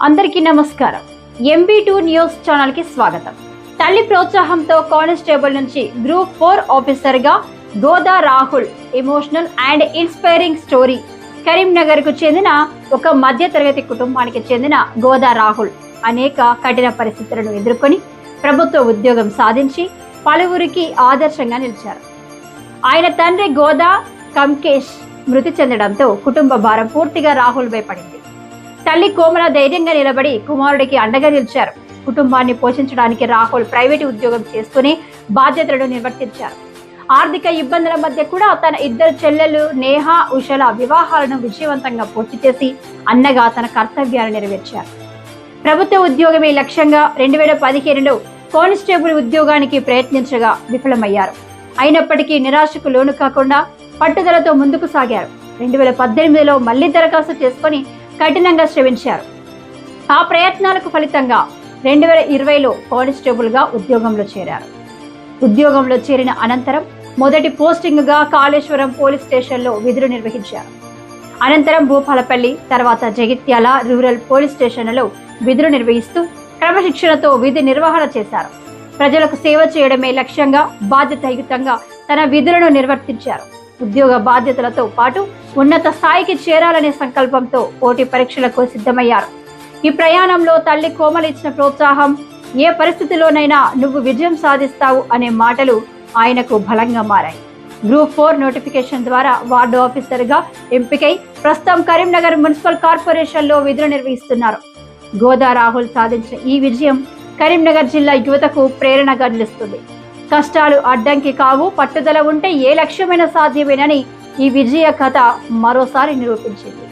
అందరికీ నమస్కారం. MB2 news channel కి స్వాగతం. తల్లి ప్రోత్సాహంతో కానిస్టేబుల్ నుంచి గ్రూప్ 4 ఆఫీసర్ గా Goda Rahul emotional and inspiring story. Karimnagar కు చెందిన ఒక మధ్యతరగతి కుటుంబానికి చెందిన గోదా రాహుల్ అనేక కఠిన పరిస్థితులను ఎదుర్కొని ప్రభుత్వ ఉద్యోగం సాధించి పలువురికి ఆదర్శంగా నిలిచారు. ఆయన తండ్రి గోదా కంకేష్ మృతి చెందడంతో కుటుంబ భారం పూర్తిగా రాహుల్ పై పడింది. తల్లి కోమల ధైర్యంగా నిలబడి కుమారుడికి అండగా నిలిచారు. కుటుంబాన్ని పోషించడానికి రాహుల్ ప్రైవేటు ఉద్యోగం చేస్తూనే బాధ్యతలను నిర్వర్తించారు. ఆర్థిక ఇబ్బందుల మధ్య కూడా తన ఇద్దరు చెల్లెలు నేహ, ఉషల వివాహాలను విజయవంతంగా పూర్తి చేసి అన్నగా తన కర్తవ్యాన్ని నెరవేర్చారు. ప్రభుత్వ ఉద్యోగమే లక్ష్యంగా 2015లో కానిస్టేబుల్ ఉద్యోగానికి ప్రయత్నించగా విఫలమయ్యారు. అయినప్పటికీ నిరాశకు లోను కాకుండా పట్టుదలతో ముందుకు సాగారు. 2018లో మళ్లీ దరఖాస్తు చేసుకుని కఠినంగా శ్రమించారు. ఆ ప్రయత్నాలకు ఫలితంగా 2020లో కానిస్టేబుల్ గా ఉద్యోగంలో చేరారు. ఉద్యోగంలో చేరిన అనంతరం మొదటి పోస్టింగ్ గా కాళేశ్వరం పోలీస్ స్టేషన్ లో విధులు నిర్వహించారు. అనంతరం భూపాలపల్లి, తర్వాత జగిత్యాల రూరల్ పోలీస్ స్టేషన్లలో విధులు నిర్వహిస్తూ క్రమశిక్షణతో విధి నిర్వహణ చేశారు. ప్రజలకు సేవ చేయడమే లక్ష్యంగా బాధ్యతాయుతంగా తన విధులను నిర్వర్తించారు. ఉద్యోగ బాధ్యతలతో పాటు ఉన్నత స్థాయికి చేరాలనే సంకల్పంతో పోటీ పరీక్షలకు సిద్ధమయ్యారు. ఈ ప్రయాణంలో తల్లి కోమల ఇచ్చిన ప్రోత్సాహం, ఏ పరిస్థితిలోనైనా నువ్వు విజయం సాధిస్తావు అనే మాటలు ఆయనకు బలంగా మారాయి. గ్రూప్ 4 నోటిఫికేషన్ ద్వారా వార్డు ఆఫీసర్ గా ఎంపికై ప్రస్తుతం కరీంనగర్ మున్సిపల్ కార్పొరేషన్ లో విధులు నిర్వహిస్తున్నారు. గోదా రాహుల్ సాధించిన ఈ విజయం కరీంనగర్ జిల్లా యువతకు ప్రేరణగా నిలుస్తుంది. కష్టాలు అడ్డంకి కావు, పట్టుదల ఉంటే ఏ లక్ష్యమైనా సాధ్యమేనని ఈ విజయ కథ మరోసారి నిరూపించింది.